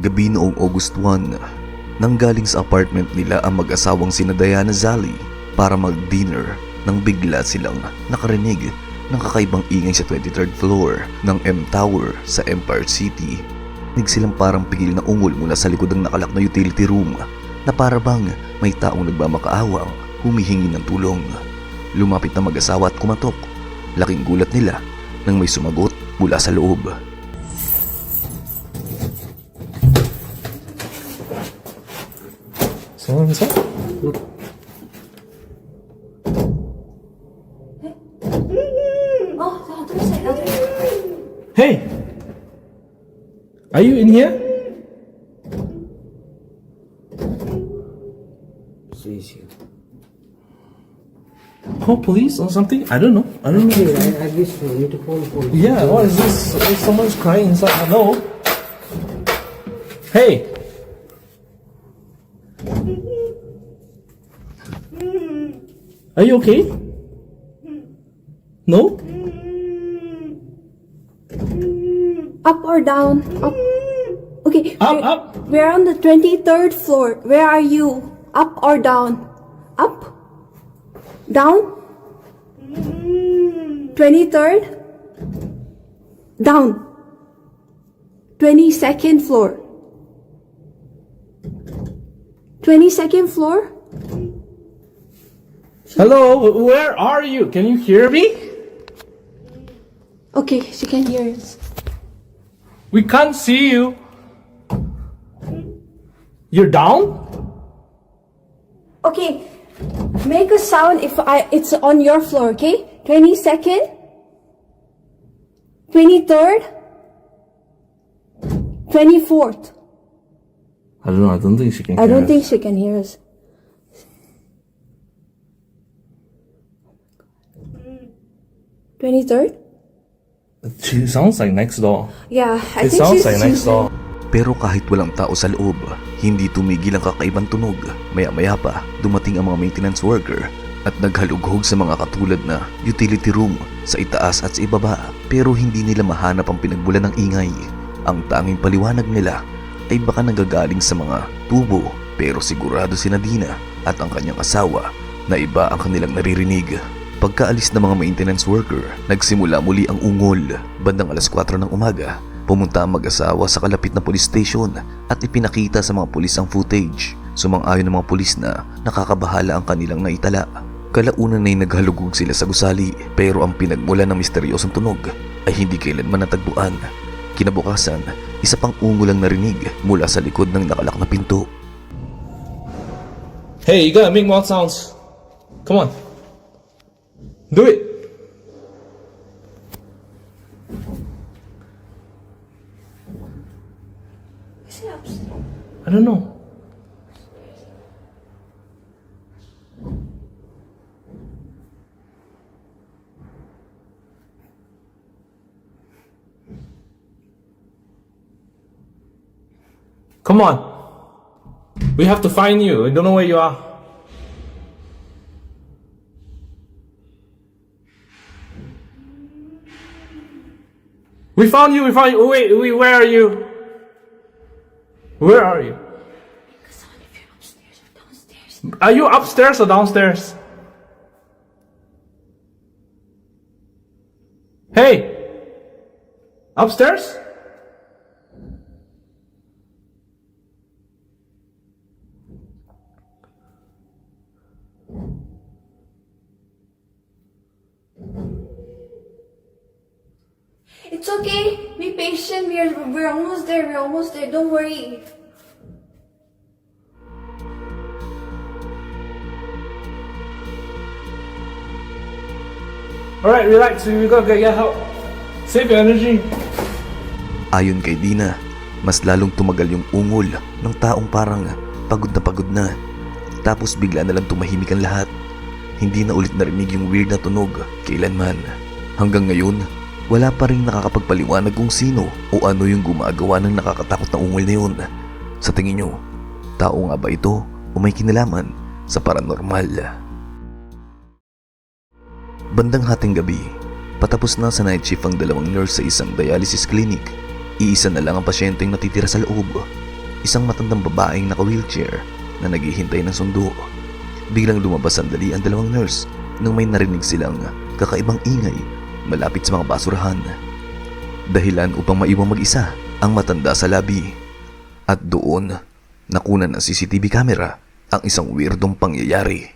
Gabi noong August 1, nanggaling sa apartment nila ang mag-asawang sina Diana Zali para mag-dinner nang bigla silang nakarinig ng kakaibang ingay sa 23rd floor ng M Tower sa Empire City. Nig silang parang pigil na ungol mula sa likod ng nakalak na utility room na para bang may taong nagmamakaawang humihingi ng tulong. Lumapit na mag-asawa at kumatok. Laking gulat nila nang may sumagot mula sa loob. Someone's up? Hey! Are you in here? Call police or something? I don't know. I don't know. I guess you need to call police. Yeah, what is this? Someone's crying inside. Hello? Hey! Are you okay? No? Up or down? Up. Okay. Up. We're on the 23rd floor. Where are you? Up or down? Up? Down? 23rd? Down. 22nd floor. 22nd floor? Hello? Where are you? Can you hear me? Okay, she can hear us. We can't see you. You're down? Okay, make a sound if it's on your floor, okay? 22nd? 23rd? 24th? I don't know. I don't think she can I don't think she can hear us. "23rd? She sounds like next door. Yeah, I It think sounds she's like next door. Pero kahit walang tao sa loob, hindi tumigil ang kakaibang tunog. Maya-maya pa, dumating ang mga maintenance worker at naghalughog sa mga katulad na utility room sa itaas at sa ibaba. Pero hindi nila mahanap ang pinagmulan ng ingay. Ang tanging paliwanag nila ay baka nagagaling sa mga tubo, pero sigurado si Nadina at ang kanyang asawa na iba ang kanilang naririnig. Pagkaalis ng mga maintenance worker, nagsimula muli ang ungol. Bandang alas 4 ng umaga, pumunta ang mag-asawa sa kalapit na police station at ipinakita sa mga pulis ang footage. Sumang-ayon ng mga pulis na nakakabahala ang kanilang naitala. Kalaunan ay naghalugog sila sa gusali, pero ang pinagmulan ng misteryosong tunog ay hindi kailanman natagpuan. Kinabukasan, isa pang ungol ang narinig mula sa likod ng nakalak na pinto. Hey, you gotta make more sounds. Come on. Do it. Is it upstairs? I don't know. Come on. We have to find you. I don't know where you are. We found you. We found you. Wait, where are you? Where are you? Sound if you're upstairs or downstairs. Are you upstairs or downstairs? Hey! Upstairs? It's okay. Be patient. We're almost there. We're almost there. Don't worry. Alright, relax. We gotta get help. Save your energy. Ayon kay Dina, mas lalong tumagal yung ungol ng taong parang pagod na pagod na. Tapos bigla na lang tumahimik ang lahat. Hindi na ulit narinig yung weird na tunog kailanman. Hanggang ngayon, wala pa rin nakakapagpaliwanag kung sino o ano yung gumagawa ng nakakatakot na ungol na yun. Sa tingin nyo, tao nga ba ito o may kinalaman sa paranormal? Bandang hating gabi, patapos na sa night shift ang dalawang nurse sa isang dialysis clinic. Iisa na lang ang pasyenteng natitira sa loob. isang matandang babaeng naka-wheelchair na naghihintay ng sundo. Biglang lumabas sandali ang dalawang nurse nang may narinig silang kakaibang ingay malapit sa mga basurahan. Dahilan upang maiwang mag-isa ang matanda sa labi. At doon, nakunan ng CCTV camera ang isang weirdong pangyayari.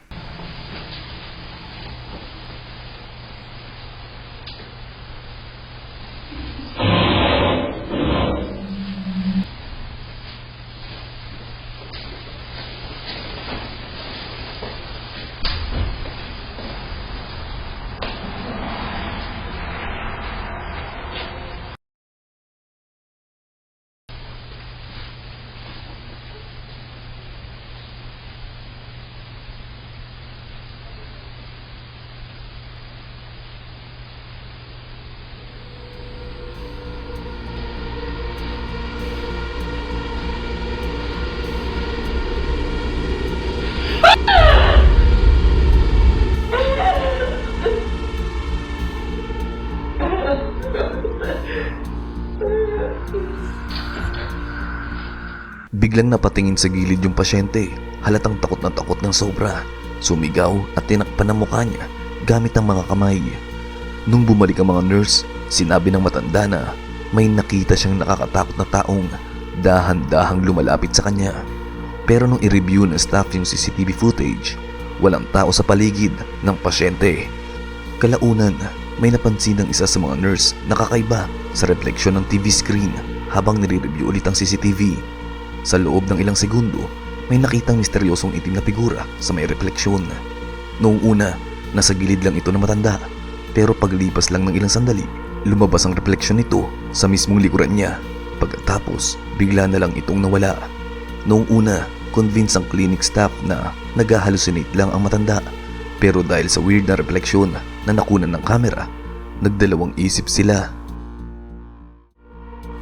Biglang napatingin sa gilid yung pasyente, halatang takot ng sobra. Sumigaw at tinakpan ang mukha niya gamit ang mga kamay. Nung bumalik ang mga nurse, sinabi ng matanda na may nakita siyang nakakatakot na taong dahan-dahang lumalapit sa kanya. Pero nung i-review ng staff yung CCTV footage, walang tao sa paligid ng pasyente. Kalaunan, may napansin ng isa sa mga nurse na kakaiba sa refleksyon ng TV screen habang nire-review ulit ang CCTV. Sa loob ng ilang segundo, may nakitang misteryosong itim na figura sa may refleksyon. Noong una, nasa gilid lang ito ng matanda, pero paglipas lang ng ilang sandali, lumabas ang refleksyon nito sa mismong likuran niya. Pagkatapos, bigla na lang itong nawala. Noong una, convinced ang clinic staff na nag-hallucinate lang ang matanda, pero dahil sa weird na refleksyon na nakunan ng kamera, nagdalawang isip sila.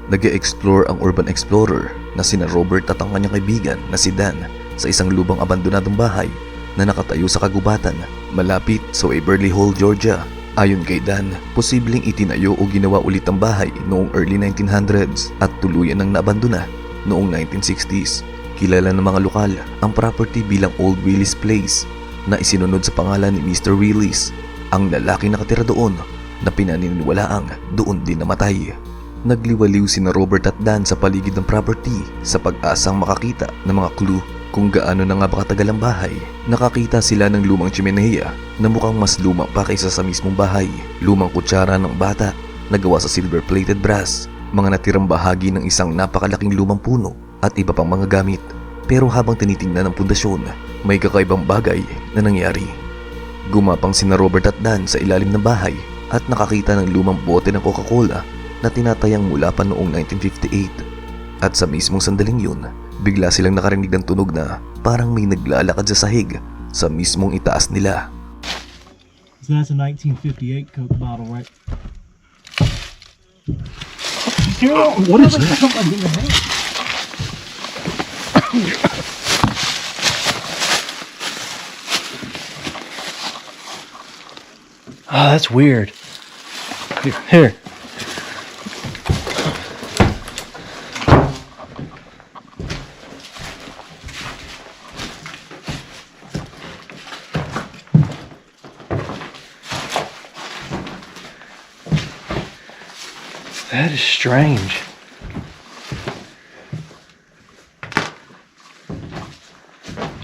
Nag-e-explore ang urban explorer na sina Robert at ang kanyang kaibigan na si Dan sa isang lubang abandonadong bahay na nakatayo sa kagubatan malapit sa Waverly Hall, Georgia. Ayon kay Dan, posibleng itinayo o ginawa ulit ang bahay noong early 1900s at tuluyan ng naabandona noong 1960s. Kilala ng mga lokal ang property bilang Old Willis Place na isinunod sa pangalan ni Mr. Willis, ang lalaki nakatira doon na pinaniniwalaang doon din namatay. Nagliwaliw sina Robert at Dan sa paligid ng property sa pag-asang makakita ng mga clue kung gaano na nga ba katagal ang bahay. Nakakita sila ng lumang chimenea na mukhang mas luma pa kaysa sa mismong bahay. Lumang kutsara ng bata na gawa sa silver-plated brass, mga natirang bahagi ng isang napakalaking lumang puno at iba pang mga gamit. Pero habang tinitingnan ng pundasyon, may kakaibang bagay na nangyari. Gumapang sina Robert at Dan sa ilalim ng bahay at nakakita ng lumang bote ng Coca-Cola na tinatayang mula pa noong 1958. At sa mismong sandaling yun, bigla silang nakarinig ng tunog na parang may naglalakad sa sahig sa mismong itaas nila. So that's a 1958 Coke bottle, right? What is that? Ah, that's weird. Here. That is strange.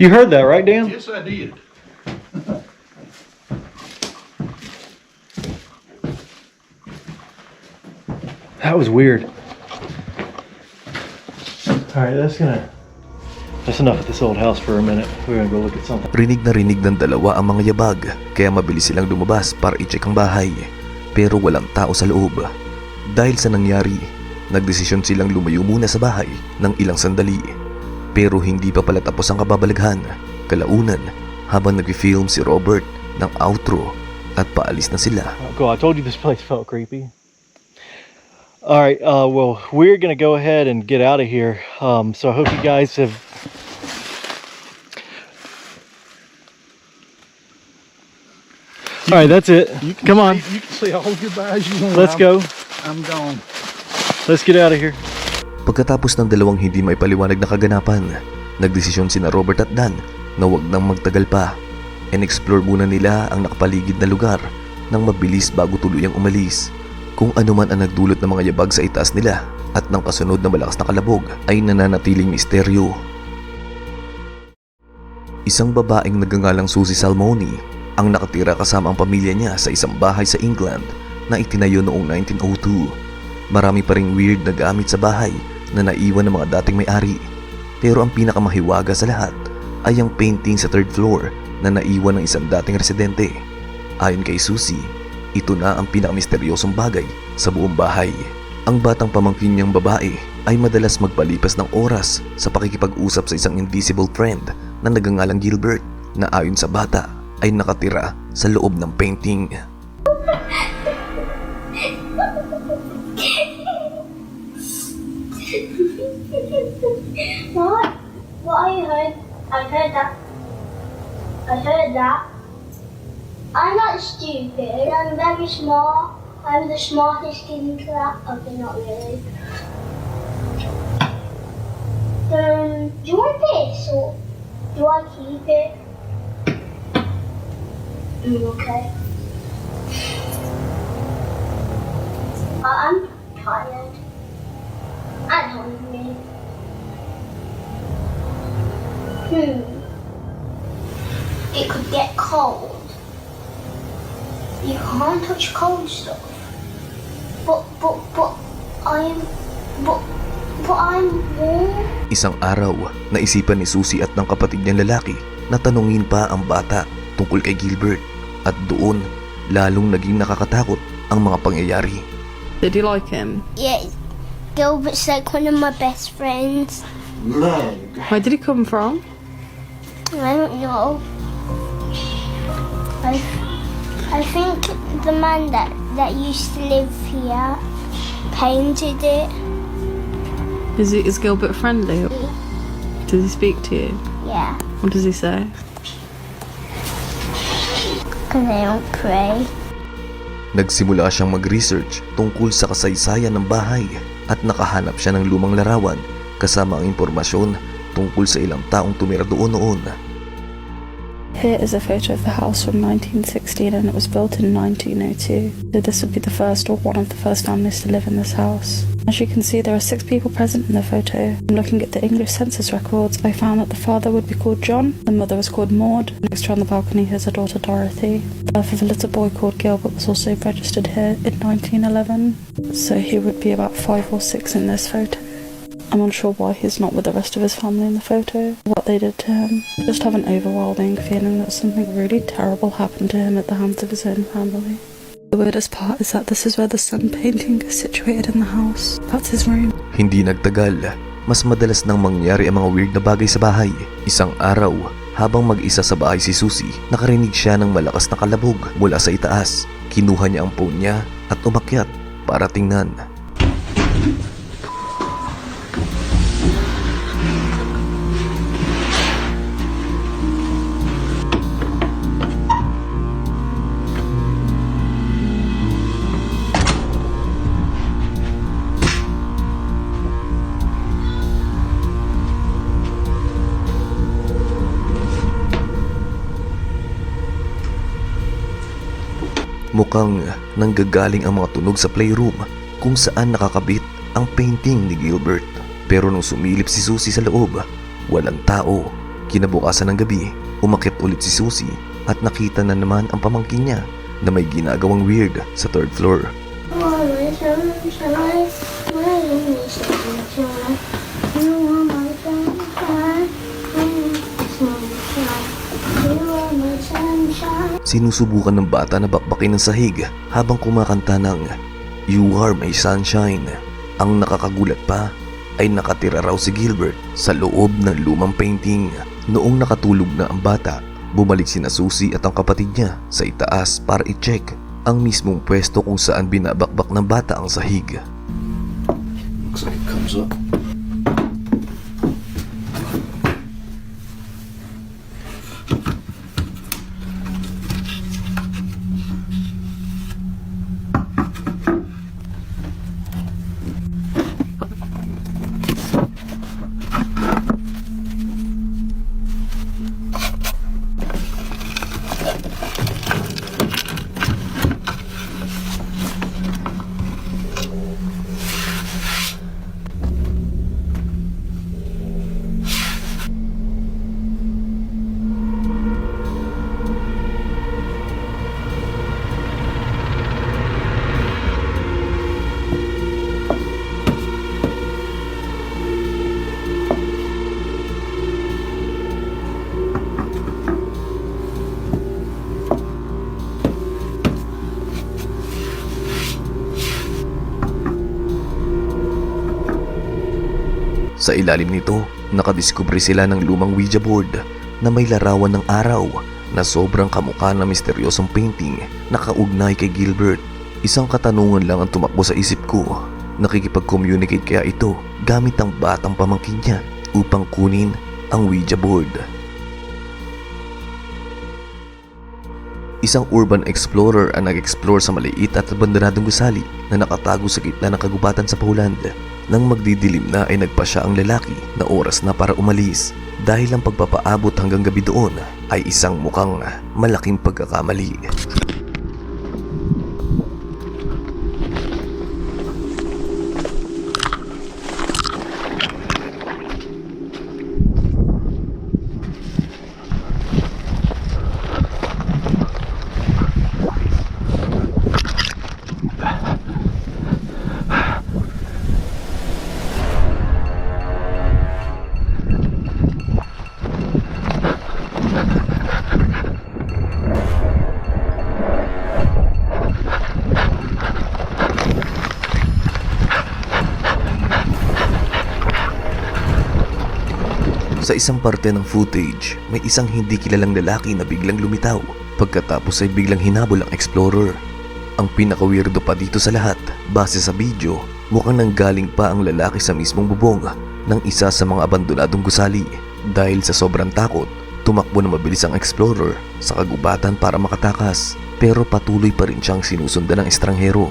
You heard that, right, Dan? Yes, I did. That was weird. Alright, that's enough at this old house for a minute. We're gonna go look at something. Rinig na rinig ng dalawa ang mga yabag, kaya mabilis silang lumabas para i-check ang bahay. Pero walang tao sa loob. Dahil sa nangyari, nagdesisyon silang lumayo muna sa bahay ng ilang sandali. Pero hindi pa pala tapos ang kababalaghan. Kalaunan, habang nag-film si Robert ng outro at paalis na sila. Go, I told you this place felt creepy. Alright, well, we're gonna go ahead and get out of here. So I hope you guys have... Alright, that's it. Come on. You can say all goodbyes you want. Let's go. I'm gone. Let's get out of here. Pagkatapos ng dalawang hindi may paliwanag na kaganapan, nagdesisyon sina Robert at Dan na wag nang magtagal pa. In-explore muna nila ang nakapaligid na lugar nang mabilis bago tuluyang umalis. Kung ano man ang nagdulot ng mga yabag sa itaas nila at ng kasunod na malakas na kalabog ay nananatiling misteryo. Isang babaeng nagngangalang Susie Salmoni ang nakatira kasama ang pamilya niya sa isang bahay sa England na itinayo noong 1902. Marami pa ring weird na gamit sa bahay na naiwan ng mga dating may-ari. Pero ang pinakamahiwaga sa lahat ay ang painting sa third floor na naiwan ng isang dating residente. Ayon kay Susie, ito na ang pinakamisteryosong bagay sa buong bahay. Ang batang pamangkin niyang babae ay madalas magpalipas ng oras sa pakikipag-usap sa isang invisible friend na nagngangalang Gilbert na ayon sa bata ay nakatira sa loob ng painting. What I heard? I heard that. I'm not stupid. I'm very smart. I'm the smartest kid in class. Okay, not really. Do you want this or do I keep it? Okay. I'm tired and hungry. It could get cold. You can't touch cold stuff. But I'm warm. Isang araw, naisipan ni Susie at ng kapatid niyang lalaki na tanungin pa ang bata tungkol kay Gilbert at doon lalong naging nakakatakot ang mga pangyayari. Did you like him? Yeah, Gilbert's like one of my best friends. Where did he come from? I don't know. I think the man that used to live here painted it. Is Gilbert friendly? Does he speak to you? Yeah, What does he say? because I don't pray. Nagsimula siyang mag-research tungkol sa kasaysayan ng bahay at nakahanap siya ng lumang larawan kasama ang impormasyon tungkol sa ilang taong tumira doon noon. Here is a photo of the house from 1916 and it was built in 1902. So this would be the first or one of the first families to live in this house. As you can see, there are 6 people present in the photo. Looking at the English census records, I found that the father would be called John, the mother was called Maud, next to on the balcony is a daughter Dorothy. The birth of a little boy called Gilbert was also registered here in 1911. So he would be about 5 or 6 in this photo. I'm unsure why he's not with the rest of his family in the photo, what they did to him. I just have an overwhelming feeling that something really terrible happened to him at the hands of his own family. The weirdest part is that this is where the sun painting is situated in the house. That's his room. Hindi nagtagal, mas madalas nang mangyari ang mga weird na bagay sa bahay. Isang araw, habang mag-isa sa bahay si Susie, nakarinig siya ng malakas na kalabog mula sa itaas. Kinuha niya ang phone niya at umakyat para tingnan. Mukhang nanggagaling ang mga tunog sa playroom kung saan nakakabit ang painting ni Gilbert. Pero nung sumilip si Susie sa loob, walang tao. Kinabukasan ng gabi, umakyat ulit si Susie at nakita na naman ang pamangkin niya na may ginagawang weird sa third floor. Sinusubukan ng bata na bakbakin ng sahig habang kumakanta ng You Are My Sunshine. Ang nakakagulat pa ay nakatira raw si Gilbert sa loob ng lumang painting. Noong nakatulog na ang bata, bumalik sina Susie at ang kapatid niya sa itaas para i-check ang mismong pwesto kung saan binabakbak ng bata ang sahig. Looks like it comes up. Sa ilalim nito, nakadiskubre sila ng lumang Ouija board na may larawan ng araw na sobrang kamukha ng misteryosong painting na kaugnay kay Gilbert. Isang katanungan lang ang tumakbo sa isip ko. Nakikipag-communicate kaya ito gamit ang batang pamangkin niya upang kunin ang Ouija board. Isang urban explorer ang nag-explore sa maliit at abandonadong gusali na nakatago sa gitna ng kagubatan sa Poland. Nang magdidilim na ay nagpa siya ang lalaki na oras na para umalis dahil ang pagpapaabot hanggang gabi doon ay isang mukhang malaking pagkakamali. Sa isang parte ng footage, may isang hindi kilalang lalaki na biglang lumitaw. Pagkatapos ay biglang hinabol ang explorer. Ang pinaka-weirdo pa dito sa lahat, base sa video, mukhang nanggaling pa ang lalaki sa mismong bubong ng isa sa mga abandonadong gusali. Dahil sa sobrang takot, tumakbo na mabilis ang explorer sa kagubatan para makatakas. Pero patuloy pa rin siyang sinusundan ng estranghero.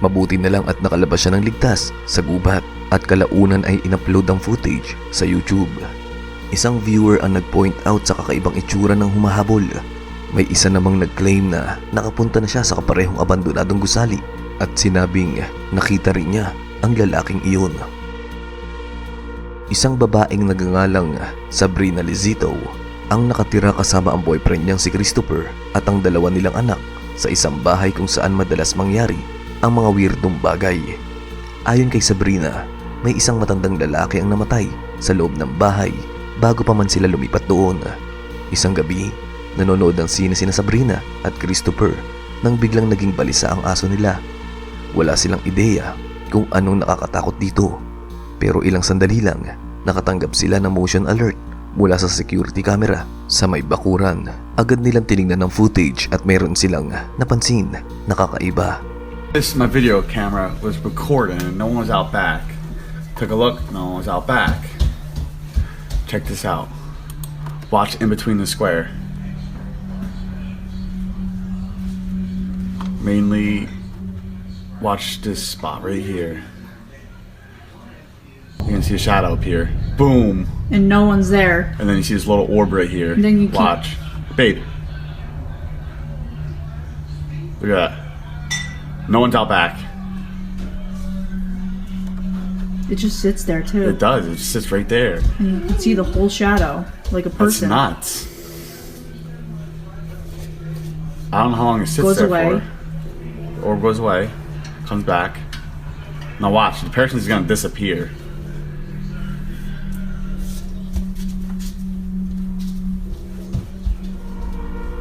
Mabuti na lang at nakalabas siya ng ligtas sa gubat at kalaunan ay in-upload ang footage sa YouTube. Isang viewer ang nag-point out sa kakaibang itsura ng humahabol. May isa namang nag-claim na nakapunta na siya sa kaparehong abandonadong gusali at sinabing nakita rin niya ang lalaking iyon. Isang babaeng nagngangalang Sabrina Lizito ang nakatira kasama ang boyfriend niyang si Christopher at ang dalawa nilang anak sa isang bahay kung saan madalas mangyari ang mga weirdong bagay. Ayon kay Sabrina, may isang matandang lalaki ang namatay sa loob ng bahay bago pa man sila lumipat doon. Isang gabi, nanonood ng sine sina Sabrina at Christopher nang biglang naging balisa ang aso nila. Wala silang ideya kung anong nakakatakot dito. Pero ilang sandali lang, nakatanggap sila ng motion alert mula sa security camera sa may bakuran. Agad nilang tinignan ng footage at meron silang napansin na kakaiba. This, my video camera was recording and no one was out back. Took a look, no one was out back. Check this out. Watch in between the square. Mainly, watch this spot right here. You can see a shadow up here. Boom! And no one's there. And then you see this little orb right here. And then you keep- Watch. Babe. Look at that. No one's out back. It just sits there too. It does. It just sits right there. And you can see the whole shadow, like a That's person. nuts. I don't know how long it sits Goes there away. for. Orb goes away. Comes back. Now watch. The person's gonna disappear.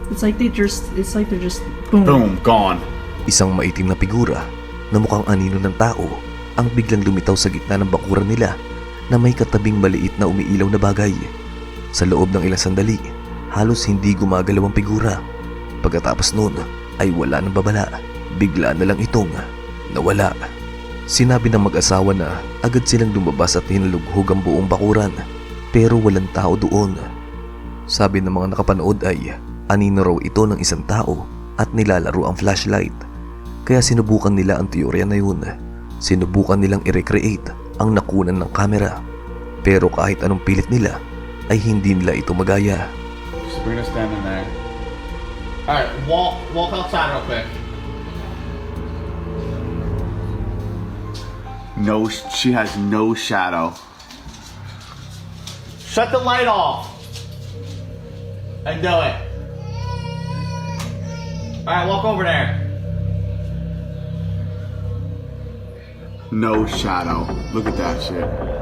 It's like they're just boom. Boom. Gone. Isang maitim na figura na mukhang anino ng tao ang biglang lumitaw sa gitna ng bakuran nila na may katabing maliit na umiilaw na bagay. Sa loob ng ilang sandali, halos hindi gumagalaw ang figura. Pagkatapos noon ay wala nang babala. Bigla na lang itong nawala. Sinabi ng mag-asawa na agad silang lumabas at hinalughog ang buong bakuran pero walang tao doon. Sabi ng mga nakapanood ay anino raw ito ng isang tao at nilalaro ang flashlight. Kaya sinubukan nila ang teorya na yun. Sinubukan nilang i-recreate ang nakunan ng camera. Pero kahit anong pilit nila ay hindi nila ito magaya. Sabrina standing there. Alright, walk outside real quick. No, she has no shadow. Shut the light off. And do it. Alright, walk over there. No shadow. Look at that shit.